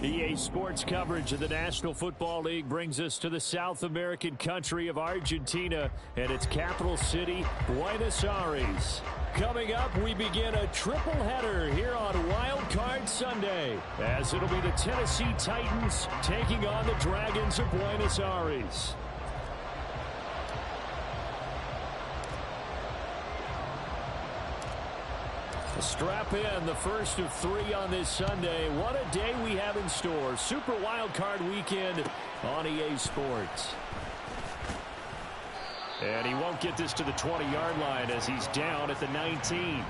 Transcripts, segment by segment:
EA Sports coverage of the National Football League brings us to the South American country of Argentina and its capital city, Buenos Aires. Coming up, we begin a triple header here on Wild Card Sunday, as it'll be the Tennessee Titans taking on the Dragons of Buenos Aires. Strap in, the first of 3 on this Sunday. What a day we have in store. Super Wild Card Weekend on EA Sports. And he won't get this to the 20-yard line as he's down at the 19.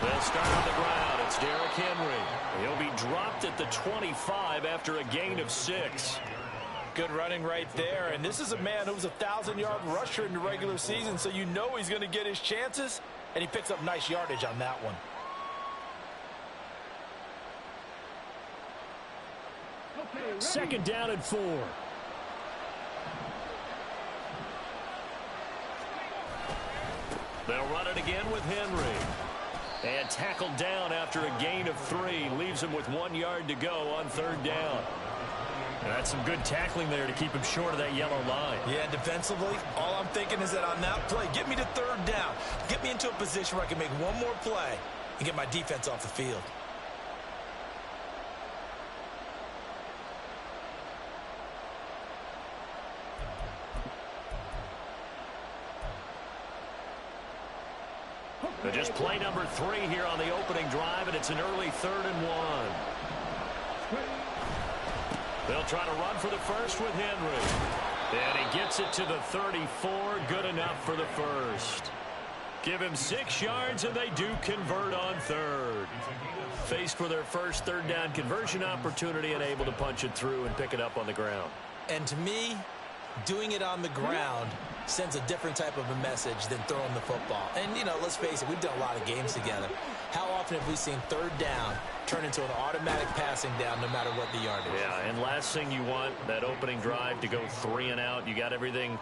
They'll start on the ground. It's Derrick Henry. He'll be dropped at the 25 after a gain of 6. Good running right there. And this is a man who was a 1,000-yard rusher in the regular season, so you know he's going to get his chances, and he picks up nice yardage on that one. Second down and 4. They'll run it again with Henry. And tackled down after a gain of 3. Leaves him with 1 yard to go on 3rd down. And that's some good tackling there to keep him short of that yellow line. Yeah, defensively, all I'm thinking is that on that play, get me to 3rd down. Get me into a position where I can make one more play and get my defense off the field. But just play number 3 here on the opening drive, and it's an early 3rd and 1. They'll try to run for the first with Henry. And he gets it to the 34. Good enough for the first. Give him 6 yards, and they do convert on 3rd. Faced for their first 3rd down conversion opportunity and able to punch it through and pick it up on the ground. And to me, doing it on the ground sends a different type of a message than throwing the football. And, you know, let's face it, we've done a lot of games together. How often have we seen 3rd down turn into an automatic passing down no matter what the yardage? Yeah, and last thing you want, that opening drive to go 3 and out. You got everything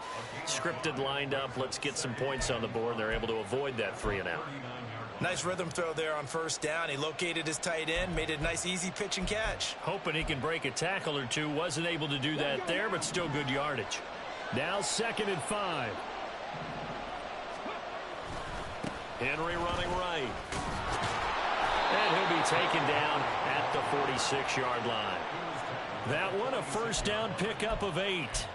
scripted, lined up. Let's get some points on the board. They're able to avoid that 3 and out. Nice rhythm throw there on 1st down. He located his tight end, made it a nice, easy pitch and catch. Hoping he can break a tackle or two. Wasn't able to do that there, but still good yardage. Now 2nd and 5. Henry running right. And he'll be taken down at the 46-yard line. That one a 1st down pickup of 8.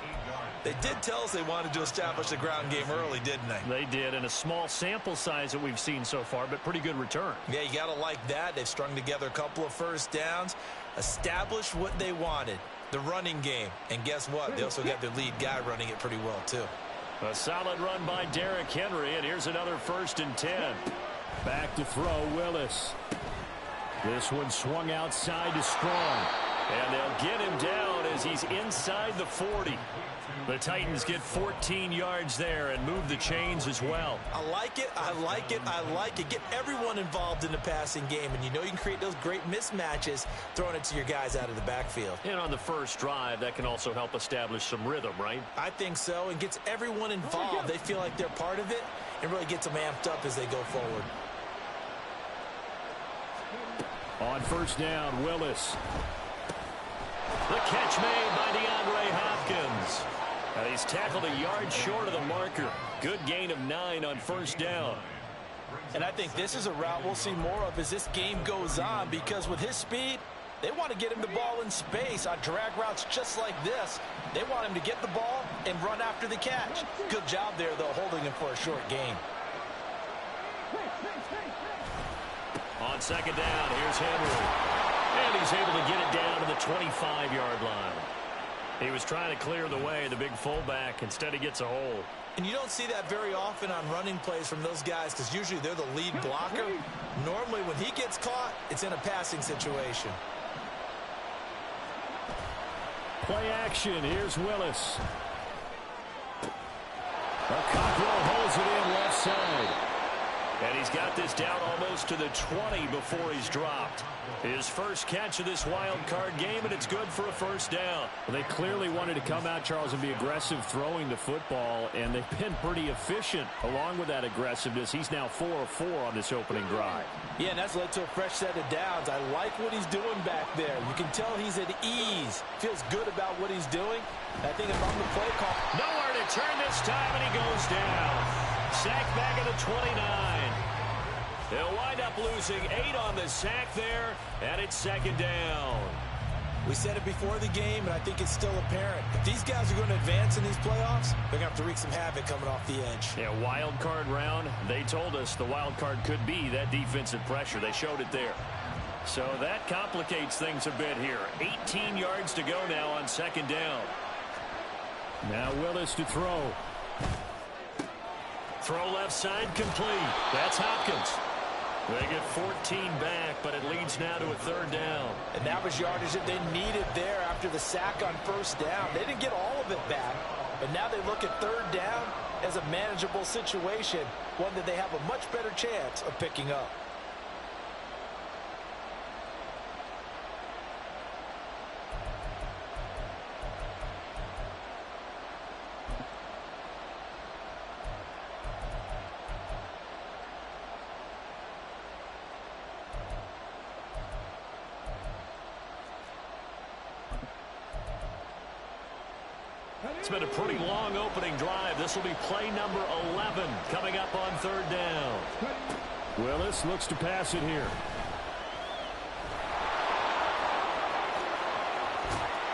They did tell us they wanted to establish the ground game early, didn't they? They did, and a small sample size that we've seen so far, but pretty good return. Yeah, you got to like that. They've strung together a couple of 1st downs, established what they wanted, the running game. And guess what? They also got their lead guy running it pretty well, too. A solid run by Derrick Henry, and here's another 1st and 10. Back to throw, Willis. This one swung outside to Strong. And they'll get him down as he's inside the 40. The Titans get 14 yards there and move the chains as well. I like it, I like it, I like it. Get everyone involved in the passing game, and you know you can create those great mismatches throwing it to your guys out of the backfield. And on the first drive, that can also help establish some rhythm, right? I think so, and gets everyone involved. They feel like they're part of it, and really gets them amped up as they go forward. On 1st down, Willis. The catch made by DeAndre Hopkins. He's tackled a yard short of the marker. Good gain of 9 on 1st down. And I think this is a route we'll see more of as this game goes on, because with his speed, they want to get him the ball in space on drag routes just like this. They want him to get the ball and run after the catch. Good job there, though, holding him for a short gain. On 2nd down, here's Henry. And he's able to get it down to the 25-yard line. He was trying to clear the way, the big fullback. Instead, he gets a hole. And you don't see that very often on running plays from those guys because usually they're the lead blocker. Normally, when he gets caught, it's in a passing situation. Play action. Here's Willis. Cockrell holds it in left side. And he's got this down almost to the 20 before he's dropped. His first catch of this wild card game, and it's good for a first down. Well, they clearly wanted to come out, Charles, and be aggressive throwing the football, and they've been pretty efficient along with that aggressiveness. He's now 4 of 4 on this opening drive. Yeah, and that's led to a fresh set of downs. I like what he's doing back there. You can tell he's at ease. Feels good about what he's doing. I think if I'm the play call. Nowhere to turn this time, and he goes down. Sacked back at the 29. They'll wind up losing 8 on the sack there, and it's second down. We said it before the game, and I think it's still apparent. If these guys are going to advance in these playoffs, they're going to have to wreak some havoc coming off the edge. Yeah, wild card round. They told us the wild card could be that defensive pressure. They showed it there. So that complicates things a bit here. 18 yards to go now on second down. Now Willis to throw. Throw left side complete. That's Hopkins. They get 14 back, but it leads now to a third down. And that was yardage that they needed there after the sack on first down. They didn't get all of it back, but now they look at third down as a manageable situation, one that they have a much better chance of picking up. It's been a pretty long opening drive. This will be play number 11 coming up on third down. Willis looks to pass it here.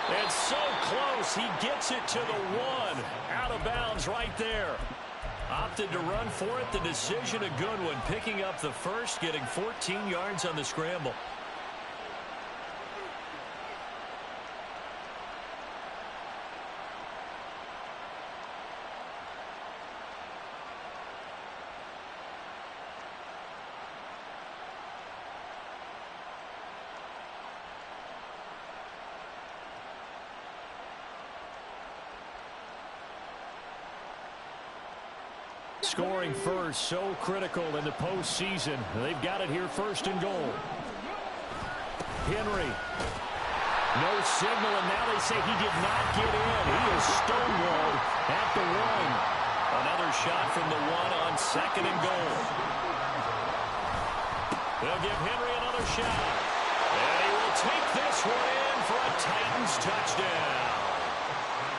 And so close. He gets it to the 1. Out of bounds right there. Opted to run for it. The decision a good one. Picking up the first, getting 14 yards on the scramble. Scoring first, so critical in the postseason. They've got it here first and goal. Henry. No signal, and now they say he did not get in. He is stonewalled at the 1. Another shot from the 1 on second and goal. They'll give Henry another shot. And he will take this one in for a Titans touchdown.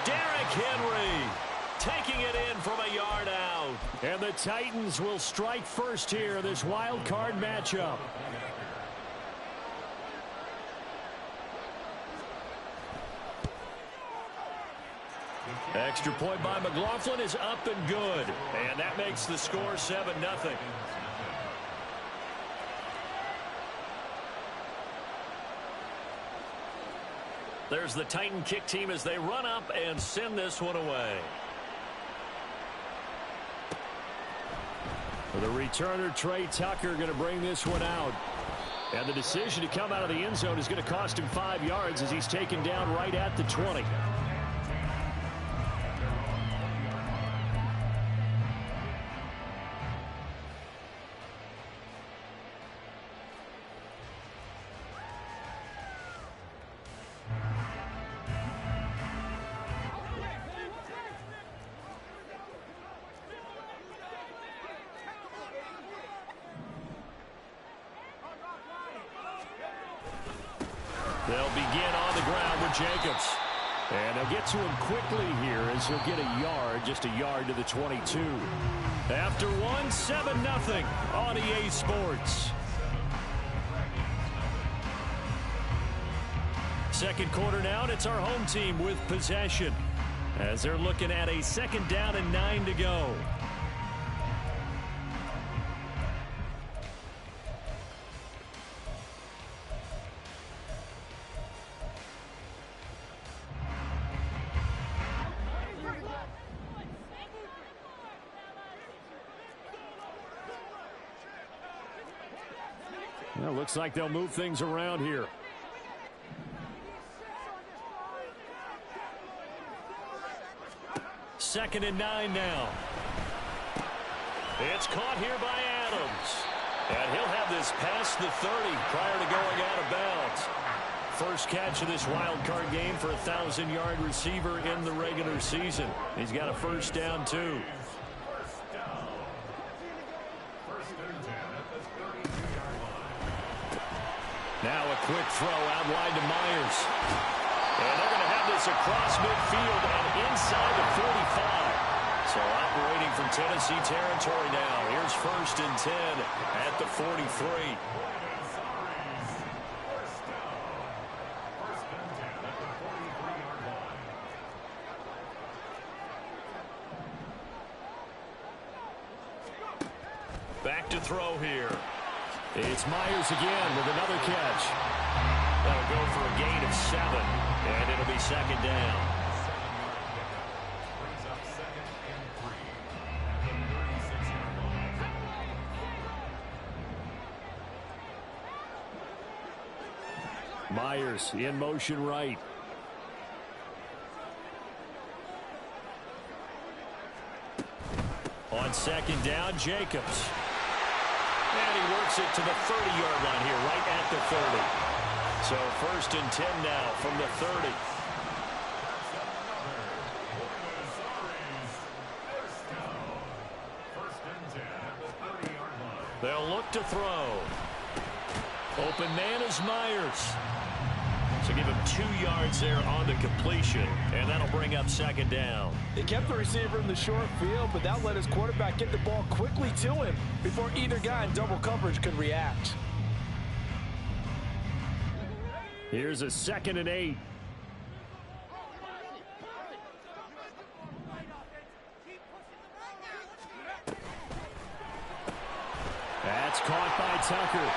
Derrick Henry taking it in from a yard out. And the Titans will strike first here, this wild card matchup. Extra point by McLaughlin is up and good. And that makes the score 7-0. There's the Titan kick team as they run up and send this one away. The returner, Trey Tucker, going to bring this one out. And the decision to come out of the end zone is going to cost him 5 yards as he's taken down right at the 20. They'll begin on the ground with Jacobs. And they'll get to him quickly here as he'll get a yard, just a yard to the 22. After 1, 7-0 on EA Sports. Second quarter now, and it's our home team with possession as they're looking at a second down and 9 to go. Well, looks like they'll move things around here. Second and 9 now. It's caught here by Adams. And he'll have this past the 30 prior to going out of bounds. First catch of this wild card game for a 1,000-yard receiver in the regular season. He's got a first down, too. Now a quick throw out wide to Myers. And they're going to have this across midfield and inside the 45. So operating from Tennessee territory now. Here's first and 10 at the 43. Back to throw here. It's Myers again with another catch. That'll go for a gain of 7, and it'll be second down. Myers in motion right. On second down, Jacobs. And he works it to the 30-yard line here, right at the 30. So first and 10 now from the 30. They'll look to throw. Open man is Myers. So give him 2 yards there on the completion, and that'll bring up second down. They kept the receiver in the short field, but that let his quarterback get the ball quickly to him before either guy in double coverage could react. Here's a second and 8. That's caught by Tucker.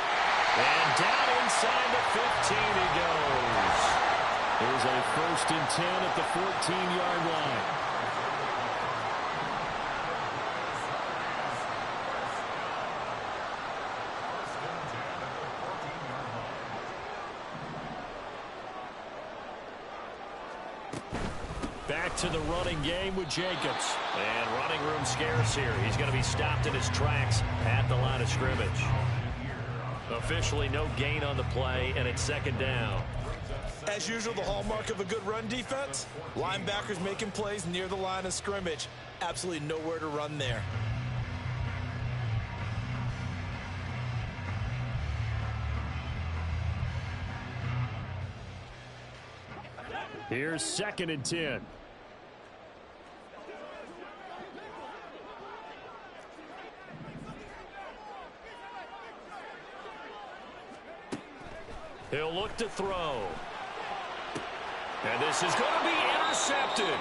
And down inside the 15 he goes. There's a first and 10 at the 14-yard line. Back to the running game with Jacobs. And running room scarce here. He's going to be stopped in his tracks at the line of scrimmage. Officially no gain on the play, and it's second down. As usual, the hallmark of a good run defense, linebackers making plays near the line of scrimmage. Absolutely nowhere to run there. Here's second and 10. He'll look to throw. And this is going to be intercepted.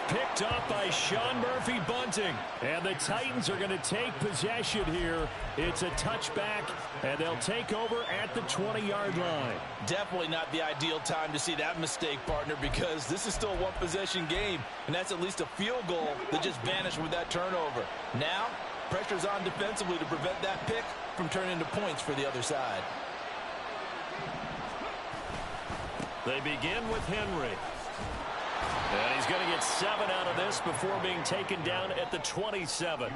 Picked up by Sean Murphy-Bunting. And the Titans are going to take possession here. It's a touchback, and they'll take over at the 20-yard line. Definitely not the ideal time to see that mistake, partner, because this is still a one-possession game, and that's at least a field goal that just vanished with that turnover. Now, pressure's on defensively to prevent that pick from turning into points for the other side. They begin with Henry. And he's going to get 7 out of this before being taken down at the 27.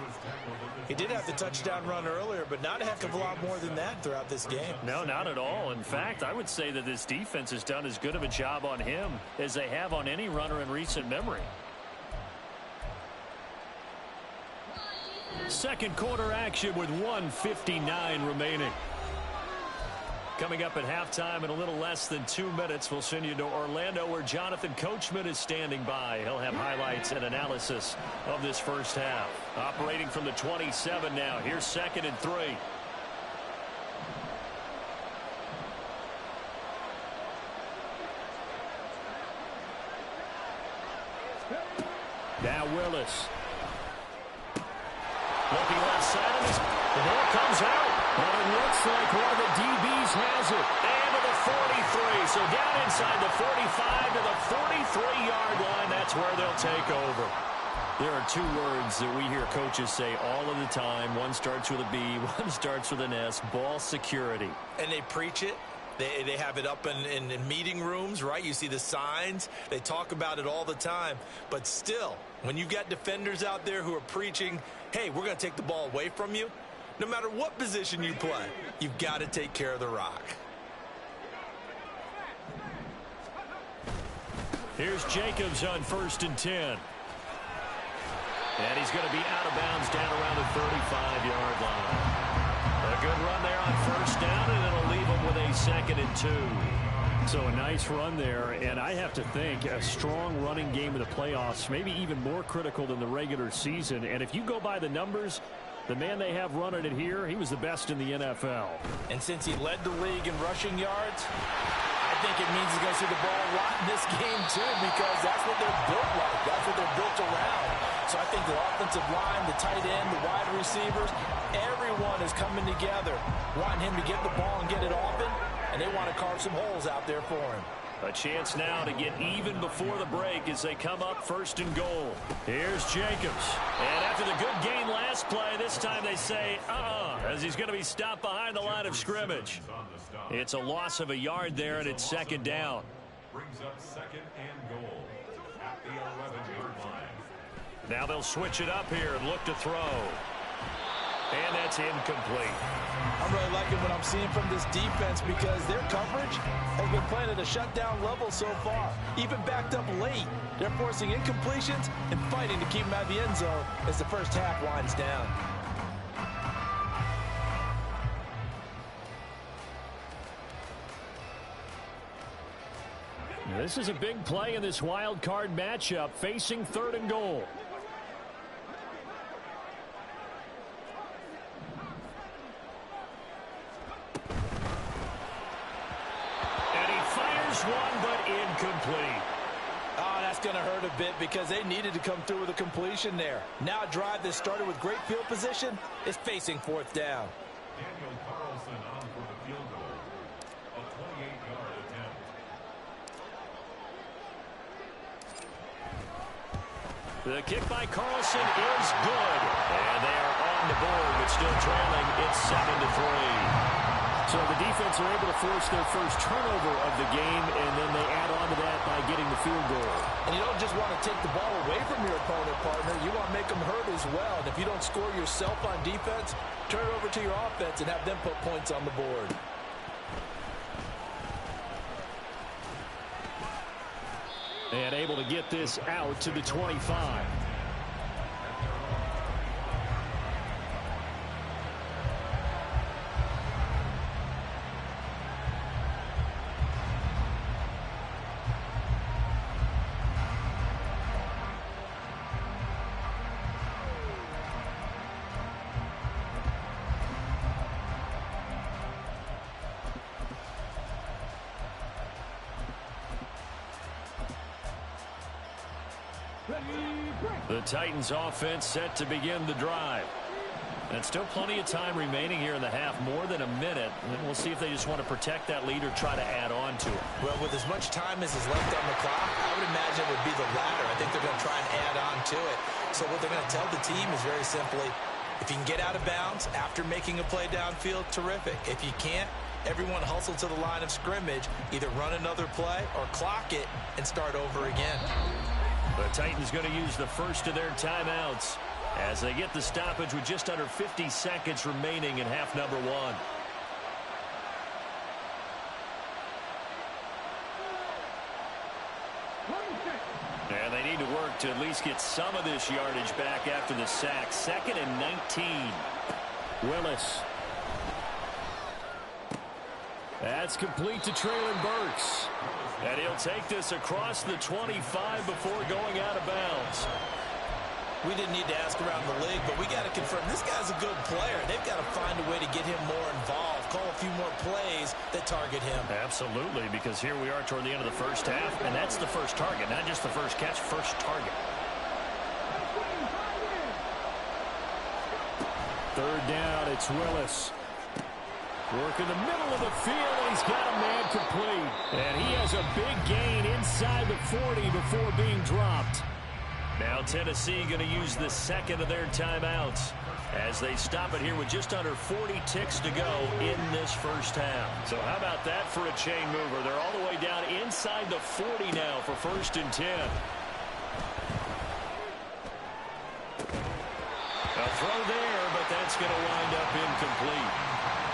He did have the touchdown run earlier, but not a heck of a lot more than that throughout this game. No, not at all. In fact, I would say that this defense has done as good of a job on him as they have on any runner in recent memory. Second quarter action with 1:59 remaining. Coming up at halftime in a little less than 2 minutes, we'll send you to Orlando where Jonathan Coachman is standing by. He'll have highlights and analysis of this first half. Operating from the 27 now. Here's second and 3. Now Willis. Looking left side of his. The ball comes out. But it looks like one of the DBs has it. And to the 43. So down inside the 45 to the 43-yard line. That's where they'll take over. There are two words that we hear coaches say all of the time. One starts with a B, one starts with an S, ball security. And they preach it. They have it up in meeting rooms, right? You see the signs. They talk about it all the time. But still, when you've got defenders out there who are preaching, hey, we're going to take the ball away from you, no matter what position you play, you've got to take care of the rock. Here's Jacobs on 1st and 10. And he's going to be out of bounds down around the 35-yard line. A good run there on 1st down, and it'll leave him with a 2nd and 2. So a nice run there, and I have to think a strong running game in the playoffs, maybe even more critical than the regular season. And if you go by the numbers, the man they have running it here, he was the best in the NFL. And since he led the league in rushing yards, I think it means he's going to see the ball a lot in this game, too, because that's what they're built like. That's what they're built around. So I think the offensive line, the tight end, the wide receivers, everyone is coming together, wanting him to get the ball and get it often, and they want to carve some holes out there for him. A chance now to get even before the break as they come up 1st and goal. Here's Jacobs. And after the good gain last play, this time they say, as he's going to be stopped behind the line of scrimmage. It's a loss of a yard there, and it's 2nd down. Brings up 2nd and goal at the 11-yard line. Now they'll switch it up here and look to throw. And that's incomplete. I'm really liking what I'm seeing from this defense because their coverage has been playing at a shutdown level so far. Even backed up late, they're forcing incompletions and fighting to keep them out of the end zone as the first half winds down. This is a big play in this wild card matchup, facing 3rd and goal. And he fires one, but incomplete. Oh, that's going to hurt a bit because they needed to come through with a completion there. Now a drive that started with great field position is facing 4th down. Daniel Carlson on for the field goal. A 28-yard attempt. The kick by Carlson is good. And they are on the board, but still trailing. It's 7-3. So the defense are able to force their first turnover of the game, and then they add on to that by getting the field goal. And you don't just want to take the ball away from your opponent, partner. You want to make them hurt as well. And if you don't score yourself on defense, turn it over to your offense and have them put points on the board. And able to get this out to the 25. The Titans offense set to begin the drive. And still plenty of time remaining here in the half, more than a minute. And we'll see if they just want to protect that lead or try to add on to it. Well, with as much time as is left on the clock, I would imagine it would be the latter. I think they're going to try and add on to it. So what they're going to tell the team is very simply, if you can get out of bounds after making a play downfield, terrific. If you can't, everyone hustle to the line of scrimmage, either run another play or clock it and start over again. The Titans going to use the first of their timeouts as they get the stoppage with just under 50 seconds remaining in half number 1. And they need to work to at least get some of this yardage back after the sack. 2nd and 19. Willis. That's complete to Traylon Burks. And he'll take this across the 25 before going out of bounds. We didn't need to ask around the league, but we got to confirm this guy's a good player. They've got to find a way to get him more involved, call a few more plays that target him. Absolutely, because here we are toward the end of the first half, and that's the first target, not just the first catch, first target. 3rd down, it's Willis. Work in the middle of the field, and he's got a man complete. And he has a big gain inside the 40 before being dropped. Now Tennessee going to use the second of their timeouts as they stop it here with just under 40 ticks to go in this first half. So how about that for a chain mover? They're all the way down inside the 40 now for 1st and 10. A throw there, but that's going to wind up incomplete.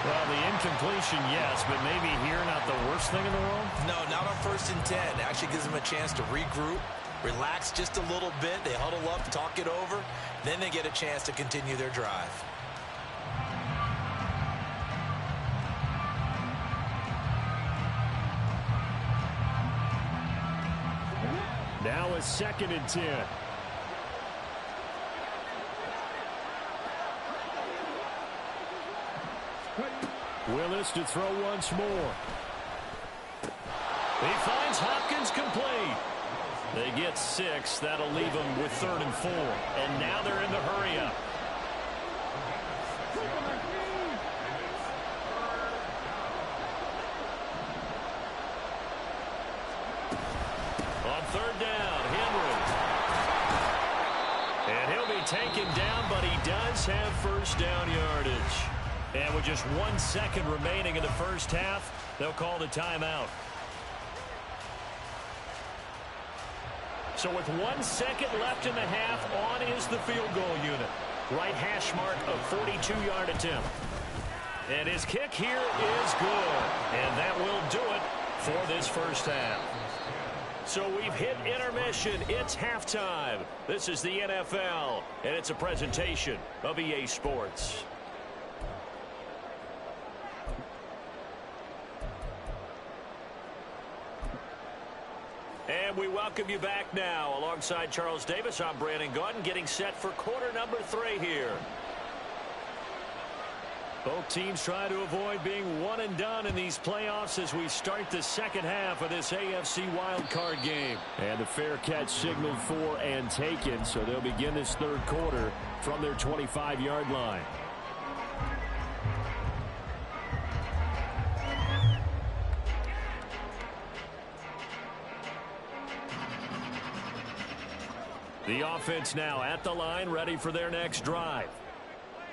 Well, the incompletion, yes, but maybe here not the worst thing in the world? No, not on 1st and 10. Actually gives them a chance to regroup, relax just a little bit. They huddle up, talk it over. Then they get a chance to continue their drive. Now a 2nd and 10. Willis to throw once more. He finds Hopkins complete. They get 6. That'll leave them with 3rd and 4. And now they're in the hurry-up. On 3rd down, Henry. And he'll be taken down, but he does have 1st down yardage. And with just 1 second remaining in the first half, they'll call the timeout. So with 1 second left in the half, on is the field goal unit. Right hash mark of 42-yard attempt. And his kick here is good. And that will do it for this first half. So we've hit intermission. It's halftime. This is the NFL, and it's a presentation of EA Sports. And we welcome you back now. Alongside Charles Davis, I'm Brandon Gaudin, getting set for quarter number 3 here. Both teams trying to avoid being one and done in these playoffs as we start the second half of this AFC wildcard game. And the fair catch signaled for and taken, so they'll begin this third quarter from their 25-yard line. The offense now at the line, ready for their next drive.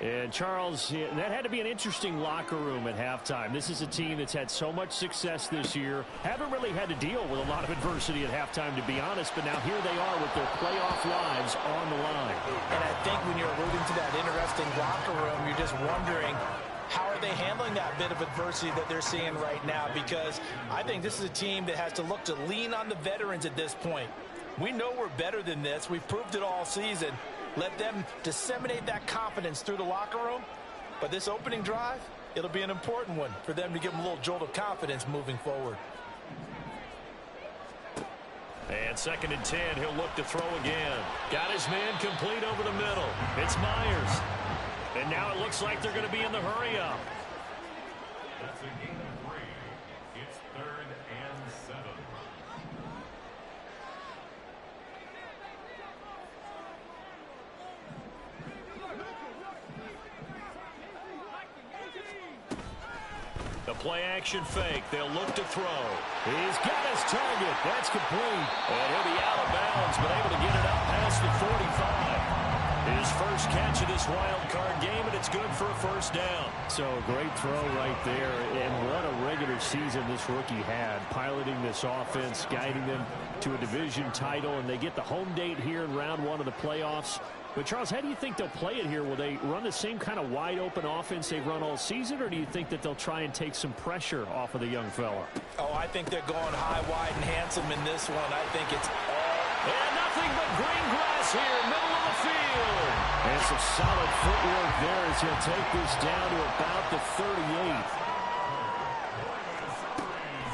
And, Charles, that had to be an interesting locker room at halftime. This is a team that's had so much success this year. Haven't really had to deal with a lot of adversity at halftime, to be honest. But now here they are with their playoff lives on the line. And I think when you're alluding to that interesting locker room, you're just wondering, how are they handling that bit of adversity that they're seeing right now? Because I think this is a team that has to look to lean on the veterans at this point. We know we're better than this. We've proved it all season. Let them disseminate that confidence through the locker room. But this opening drive, it'll be an important one for them to give them a little jolt of confidence moving forward. And 2nd and 10, he'll look to throw again. Got his man complete over the middle. It's Myers. And now it looks like they're going to be in the hurry-up. That's a gain of 3. It's 3rd and 7. The play-action fake. They'll look to throw. He's got his target. That's complete. And he'll be out of bounds, but able to get it up past the 45. His first catch of this wild card game, and it's good for a 1st down. So a great throw right there. And what a regular season this rookie had, piloting this offense, guiding them to a division title, and they get the home date here in round 1 of the playoffs. But, Charles, how do you think they'll play it here? Will they run the same kind of wide-open offense they've run all season, or do you think that they'll try and take some pressure off of the young fella? Oh, I think they're going high, wide, and handsome in this one. I think it's all... And nothing but green grass here, middle of the field. And some solid footwork there as he'll take this down to about the 38.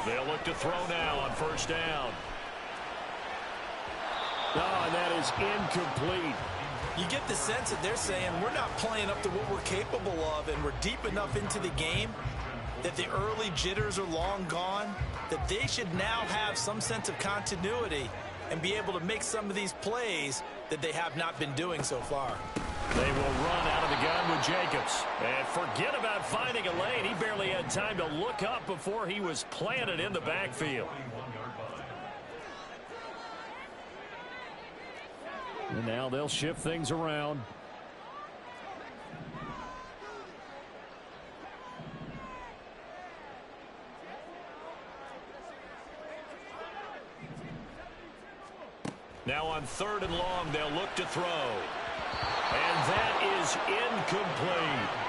They'll look to throw now on 1st down. Oh, and that is incomplete. You get the sense that they're saying we're not playing up to what we're capable of, and we're deep enough into the game that the early jitters are long gone, that they should now have some sense of continuity and be able to make some of these plays that they have not been doing so far. They will run out of the gun with Jacobs. And forget about finding a lane. He barely had time to look up before he was planted in the backfield. And now they'll shift things around. Now on 3rd and long, they'll look to throw. And that is incomplete.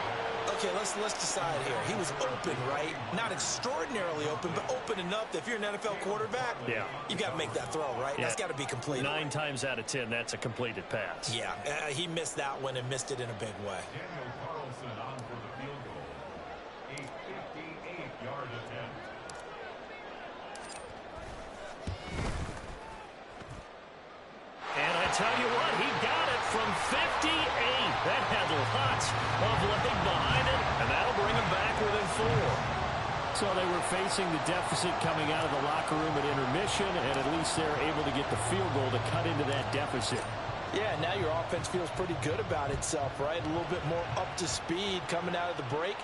Okay, let's decide here. He was open, right? Not extraordinarily open, but open enough that if you're an NFL quarterback, you got to make that throw, right? That's got to be completed. 9 times out of 10, that's a completed pass. Yeah, he missed that one and missed it in a big way. Daniel Carlson on for the field goal. A 58-yard attempt. And I tell you what, he got it from 58. That had lots of leg behind it, and that'll bring him back within 4. So they were facing the deficit coming out of the locker room at intermission, and at least they're able to get the field goal to cut into that deficit. Yeah, now your offense feels pretty good about itself, right? A little bit more up to speed coming out of the break.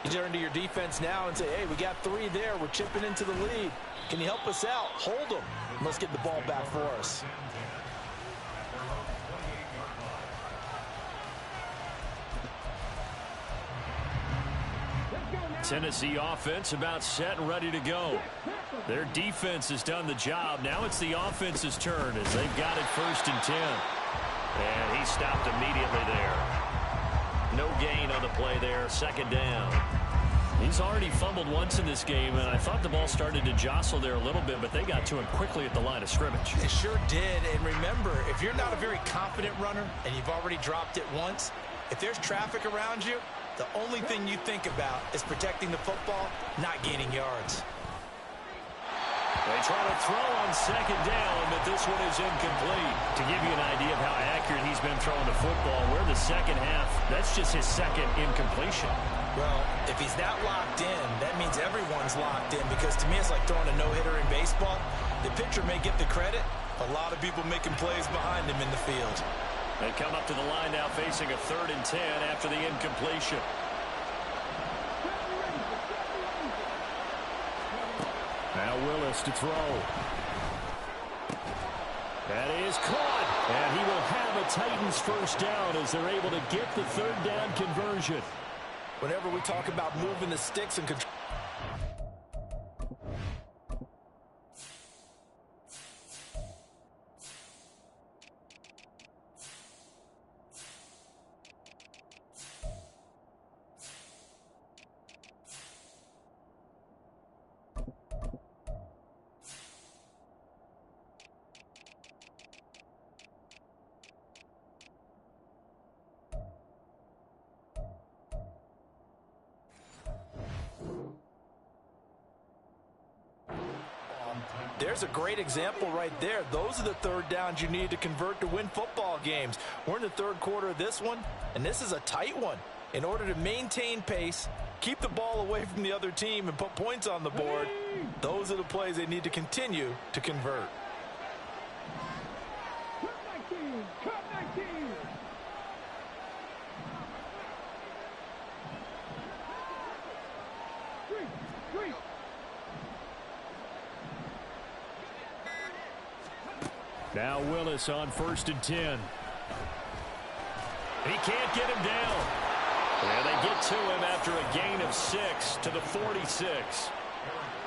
You turn to your defense now and say, hey, we got 3 there. We're chipping into the lead. Can you help us out? Hold them. Let's get the ball back for us. Tennessee offense about set and ready to go. Their defense has done the job. Now it's the offense's turn as they've got it 1st and 10. And he stopped immediately there. No gain on the play there. 2nd down. He's already fumbled once in this game, and I thought the ball started to jostle there a little bit, but they got to him quickly at the line of scrimmage. It sure did. And remember, if you're not a very confident runner and you've already dropped it once, if there's traffic around you, the only thing you think about is protecting the football, not gaining yards. They try to throw on 2nd down, but this one is incomplete. To give you an idea of how accurate he's been throwing the football, we're in the 2nd half. That's just his 2nd incompletion. Well, if he's that locked in, that means everyone's locked in, because to me it's like throwing a no-hitter in baseball. The pitcher may get the credit, a lot of people making plays behind him in the field. They come up to the line now facing a 3rd and 10 after the incompletion. Now Willis to throw. That is caught. And he will have a Titans 1st down as they're able to get the 3rd down conversion. Whenever we talk about moving the sticks and control. There's a great example right there. Those are the 3rd downs you need to convert to win football games. We're in the 3rd quarter of this one, and this is a tight one. In order to maintain pace, keep the ball away from the other team, and put points on the board, those are the plays they need to continue to convert. Now Willis on 1st and 10. He can't get him down. And they get to him after a gain of 6 to the 46.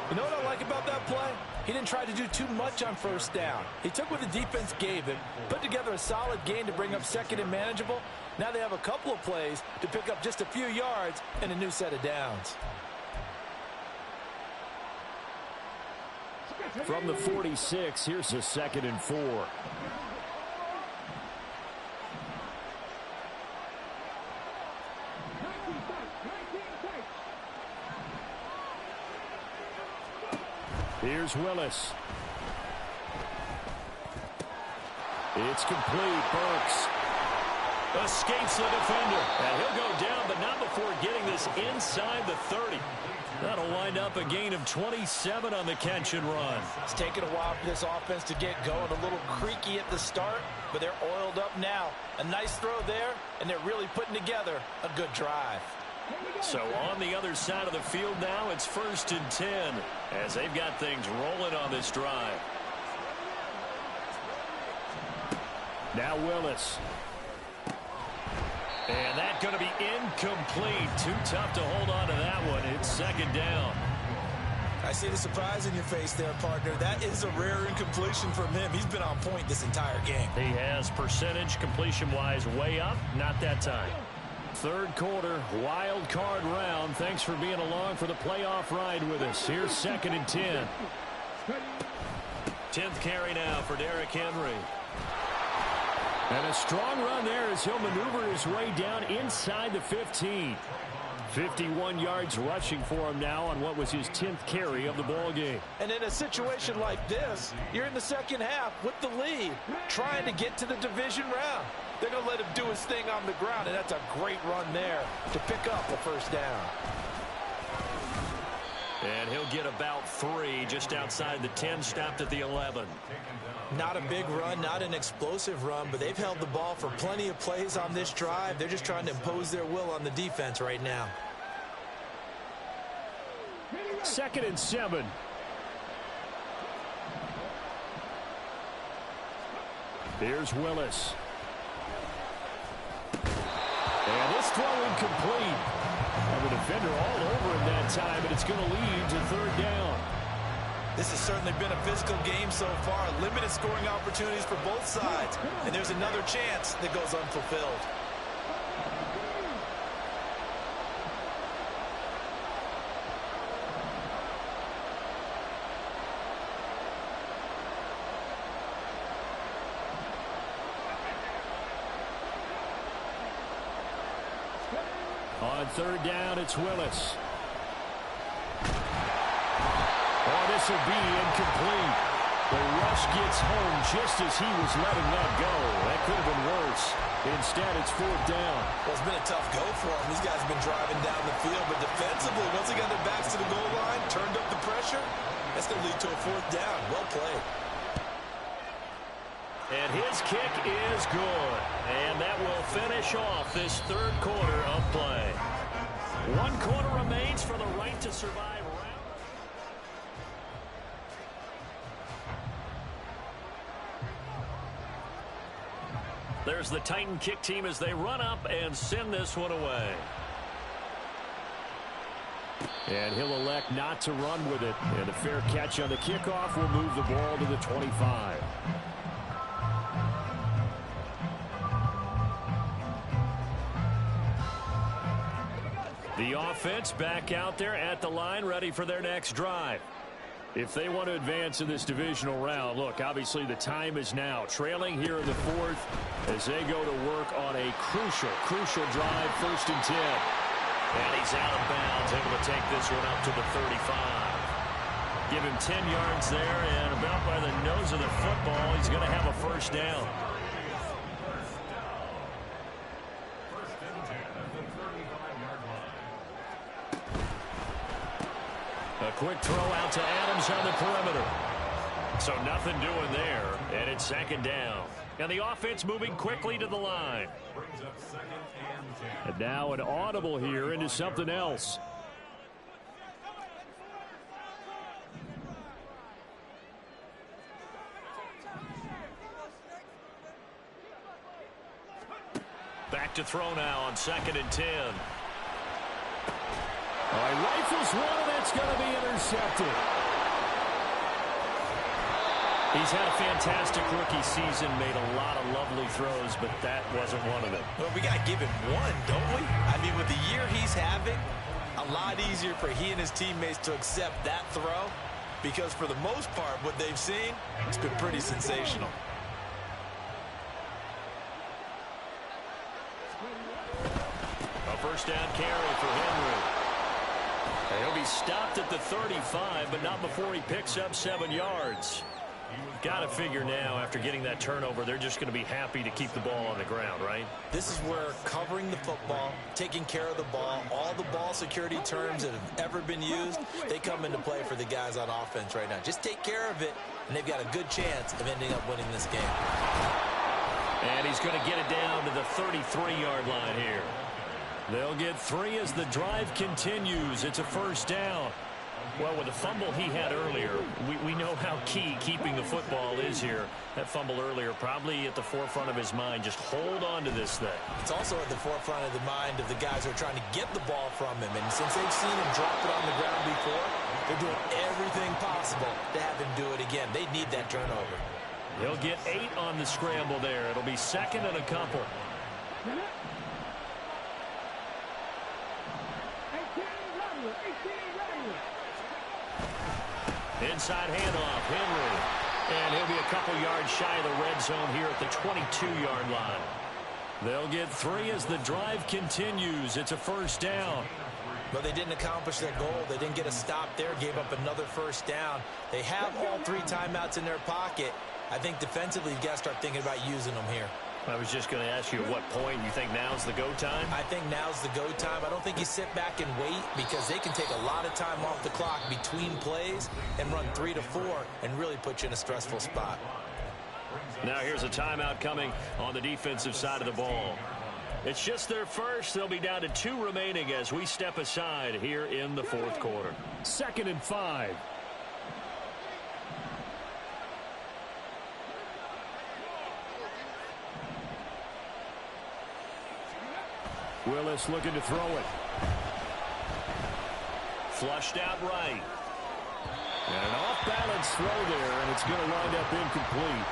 You know what I like about that play? He didn't try to do too much on 1st down. He took what the defense gave him, put together a solid gain to bring up 2nd and manageable. Now they have a couple of plays to pick up just a few yards and a new set of downs. From the 46, here's a 2nd and 4. Here's Willis. It's complete. Burks escapes the defender. And he'll go down, but not before getting this inside the 30. That'll wind up a gain of 27 on the catch and run. It's taken a while for this offense to get going. A little creaky at the start, but they're oiled up now. A nice throw there, and they're really putting together a good drive. So on the other side of the field now, it's 1st and 10 as they've got things rolling on this drive. Now Willis. And that's going to be incomplete. Too tough to hold on to that one. It's second down. I see the surprise in your face there, partner. That is a rare incompletion from him. He's been on point this entire game. He has percentage completion-wise way up. Not that time. Third quarter, wild card round. Thanks for being along for the playoff ride with us. Here's 2nd and 10. 10th carry now for Derrick Henry. And a strong run there as he'll maneuver his way down inside the 15. 51 yards rushing for him now on what was his 10th carry of the ball game. And in a situation like this, you're in the second half with the lead, trying to get to the division round. They're going to let him do his thing on the ground, and that's a great run there to pick up a first down. And he'll get about 3 just outside the 10, stopped at the 11. Not a big run, not an explosive run, but they've held the ball for plenty of plays on this drive. They're just trying to impose their will on the defense right now. 2nd and 7. Here's Willis. And this throw incomplete. And the defender all over him that time, and it's going to lead to 3rd down. This has certainly been a physical game so far. Limited scoring opportunities for both sides. And there's another chance that goes unfulfilled. On 3rd down, it's Willis. Oh, this will be incomplete. The rush gets home just as he was letting that go. That could have been worse. Instead, it's 4th down. Well, it's been a tough go for him. These guys have been driving down the field, but defensively, once they got their backs to the goal line, turned up the pressure, that's going to lead to a 4th down. Well played. And his kick is good. And that will finish off this 3rd quarter of play. 1 quarter remains for the right to survive round. There's the Titan kick team as they run up and send this one away. And he'll elect not to run with it. And a fair catch on the kickoff will move the ball to the 25. The offense back out there at the line, ready for their next drive. If they want to advance in this divisional round, look, obviously the time is now. Trailing here in the 4th as they go to work on a crucial drive, 1st and 10. And he's out of bounds, able to take this one up to the 35. Give him 10 yards there, and about by the nose of the football, he's going to have a 1st down. A quick throw out to Adams on the perimeter. So nothing doing there, and it's 2nd down. And the offense moving quickly to the line. And now an audible here into something else. Back to throw now on 2nd and 10. All right, rifles one, and that's going to be intercepted. He's had a fantastic rookie season, made a lot of lovely throws, but that wasn't one of them. Well, we got to give him one, don't we? I mean, with the year he's having, a lot easier for he and his teammates to accept that throw because for the most part, what they've seen, it's been pretty sensational. A 1st down carry for Henry. And he'll be stopped at the 35, but not before he picks up 7 yards. Got to figure now, after getting that turnover, they're just going to be happy to keep the ball on the ground, right? This is where covering the football, taking care of the ball, all the ball security terms that have ever been used, they come into play for the guys on offense right now. Just take care of it, and they've got a good chance of ending up winning this game. And he's going to get it down to the 33-yard line here. They'll get 3 as the drive continues. It's a 1st down. Well, with the fumble he had earlier, we know how key keeping the football is here. That fumble earlier probably at the forefront of his mind. Just hold on to this thing. It's also at the forefront of the mind of the guys who are trying to get the ball from him. And since they've seen him drop it on the ground before, they're doing everything possible to have him do it again. They need that turnover. He'll get 8 on the scramble there. It'll be second and a couple. Inside handoff, Henry. And he'll be a couple yards shy of the red zone here at the 22-yard line. They'll get 3 as the drive continues. It's a first down. But they didn't accomplish their goal. They didn't get a stop there, gave up another first down. They have all 3 timeouts in their pocket. I think defensively you've got to start thinking about using them here. I was just going to ask you at what point you think now's the go time? I think now's the go time. I don't think you sit back and wait because they can take a lot of time off the clock between plays and run 3 to 4 and really put you in a stressful spot. Now here's a timeout coming on the defensive side of the ball. It's just their first. They'll be down to 2 remaining as we step aside here in the fourth quarter. 2nd and 5. Willis looking to throw it. Flushed out right. And an off-balance throw there, and it's going to wind up incomplete.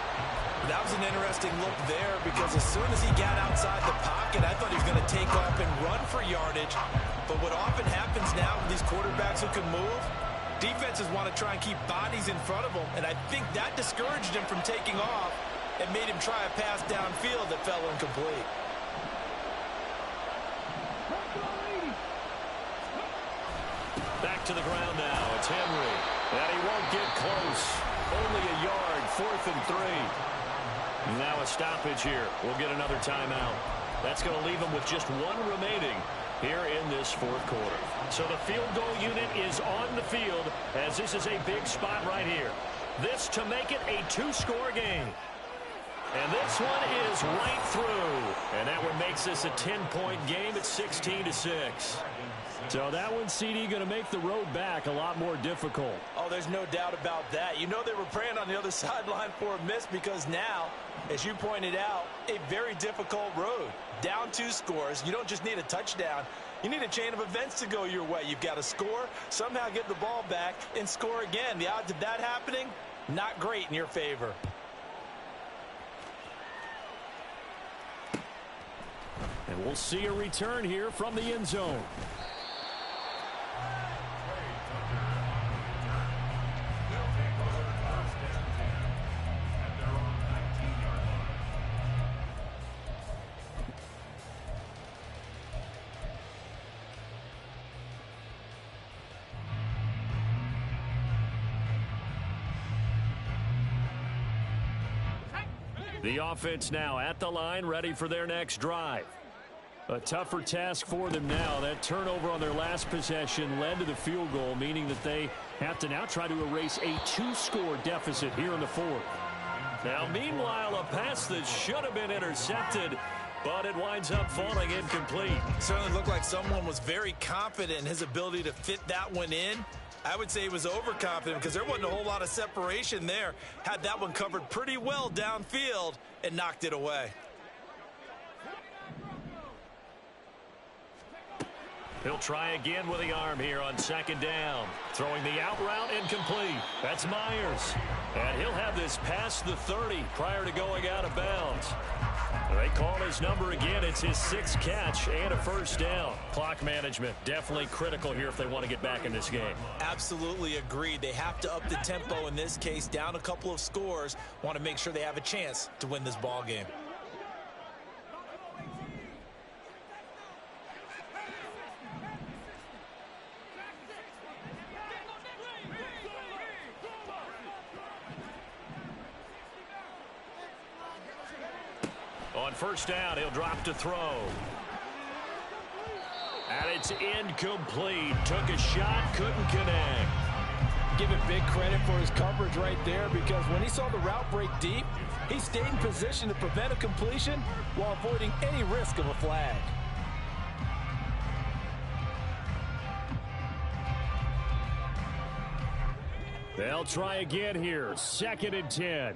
That was an interesting look there because as soon as he got outside the pocket, I thought he was going to take off and run for yardage. But what often happens now with these quarterbacks who can move, defenses want to try and keep bodies in front of them, and I think that discouraged him from taking off and made him try a pass downfield that fell incomplete. Back to the ground now. It's Henry. And he won't get close. Only a yard. 4th and 3. Now a stoppage here. We'll get another timeout. That's going to leave them with just 1 remaining here in this fourth quarter. So the field goal unit is on the field as this is a big spot right here. This to make it a 2-score game. And this one is right through. And that one makes this a 10-point game at 16-6. So that one, CD, going to make the road back a lot more difficult. Oh, there's no doubt about that. You know they were praying on the other sideline for a miss because now, as you pointed out, a very difficult road. Down 2 scores. You don't just need a touchdown. You need a chain of events to go your way. You've got to score, somehow get the ball back, and score again. The odds of that happening, not great in your favor. And we'll see a return here from the end zone. The offense now at the line, ready for their next drive. A tougher task for them now. That turnover on their last possession led to the field goal, meaning that they have to now try to erase a 2-score deficit here in the fourth. Now, meanwhile, a pass that should have been intercepted, but it winds up falling incomplete. Certainly looked like someone was very confident in his ability to fit that one in. I would say he was overconfident because there wasn't a whole lot of separation there. Had that one covered pretty well downfield and knocked it away. He'll try again with the arm here on 2nd down. Throwing the out route incomplete. That's Myers. And he'll have this past the 30 prior to going out of bounds. They call his number again. It's his 6th catch and a first down. Clock management definitely critical here if they want to get back in this game. Absolutely agreed. They have to up the tempo in this case. Down a couple of scores. Want to make sure they have a chance to win this ball game. On first down, he'll drop to throw. And it's incomplete. Took a shot, couldn't connect. Give it big credit for his coverage right there because when he saw the route break deep, he stayed in position to prevent a completion while avoiding any risk of a flag. They'll try again here. 2nd and 10.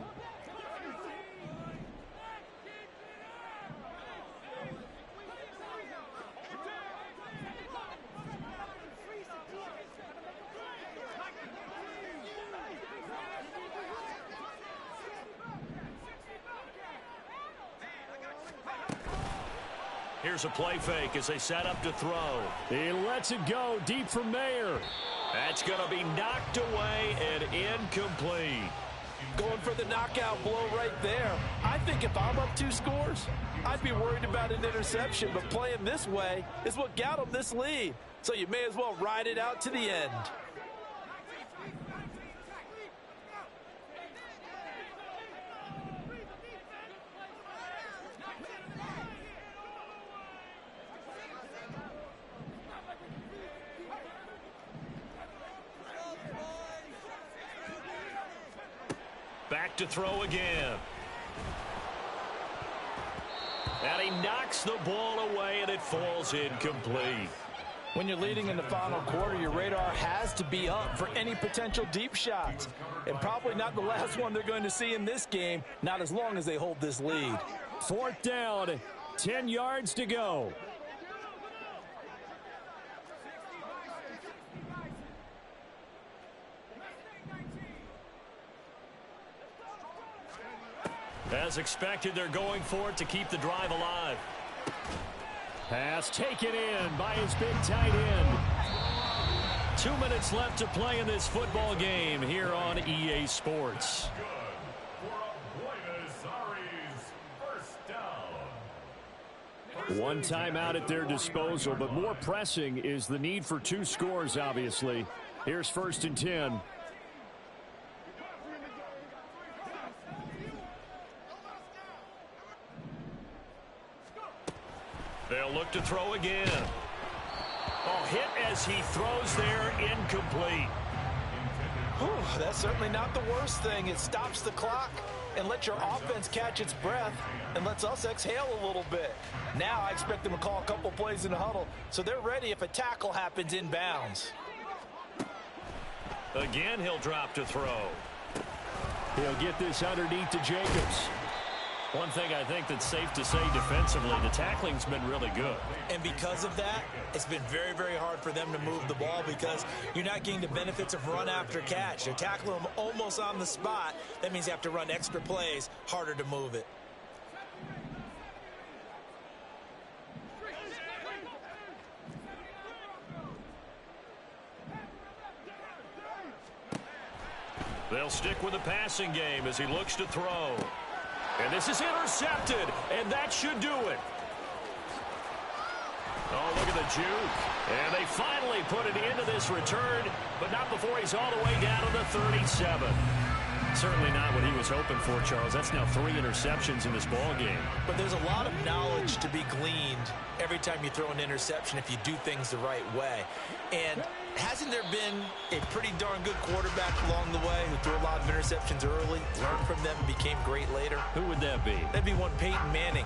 Here's a play fake as they set up to throw. He lets it go deep for Mayer. That's going to be knocked away and incomplete. Going for the knockout blow right there. I think if I'm up 2 scores, I'd be worried about an interception, but playing this way is what got them this lead. So you may as well ride it out to the end. Back to throw again. And he knocks the ball away, and it falls incomplete. When you're leading in the final quarter, your radar has to be up for any potential deep shots. And probably not the last one they're going to see in this game, not as long as they hold this lead. 4th down, 10 yards to go. As expected, they're going for it to keep the drive alive. Pass taken in by his big tight end. 2 minutes left to play in this football game here on EA Sports. One timeout at their disposal, but more pressing is the need for 2 scores, obviously. Here's 1st and 10. They'll look to throw again. Oh, hit as he throws there, incomplete. Whew, that's certainly not the worst thing. It stops the clock and lets your offense catch its breath and lets us exhale a little bit. Now I expect them to call a couple plays in the huddle so they're ready if a tackle happens inbounds. Again, he'll drop to throw. He'll get this underneath to Jacobs. One thing I think that's safe to say defensively, the tackling's been really good. And because of that, it's been very, very hard for them to move the ball because you're not getting the benefits of run after catch. They're tackling them almost on the spot. That means you have to run extra plays, harder to move it. They'll stick with the passing game as he looks to throw. And this is intercepted, and that should do it. Oh, look at the juke. And they finally put it into this return, but not before he's all the way down to the 37. Certainly not what he was hoping for, Charles. That's now 3 interceptions in this ball game. But there's a lot of knowledge to be gleaned every time you throw an interception if you do things the right way. And hasn't there been a pretty darn good quarterback along the way who threw a lot of interceptions early, learned from them, and became great later? Who would that be? That'd be one Peyton Manning.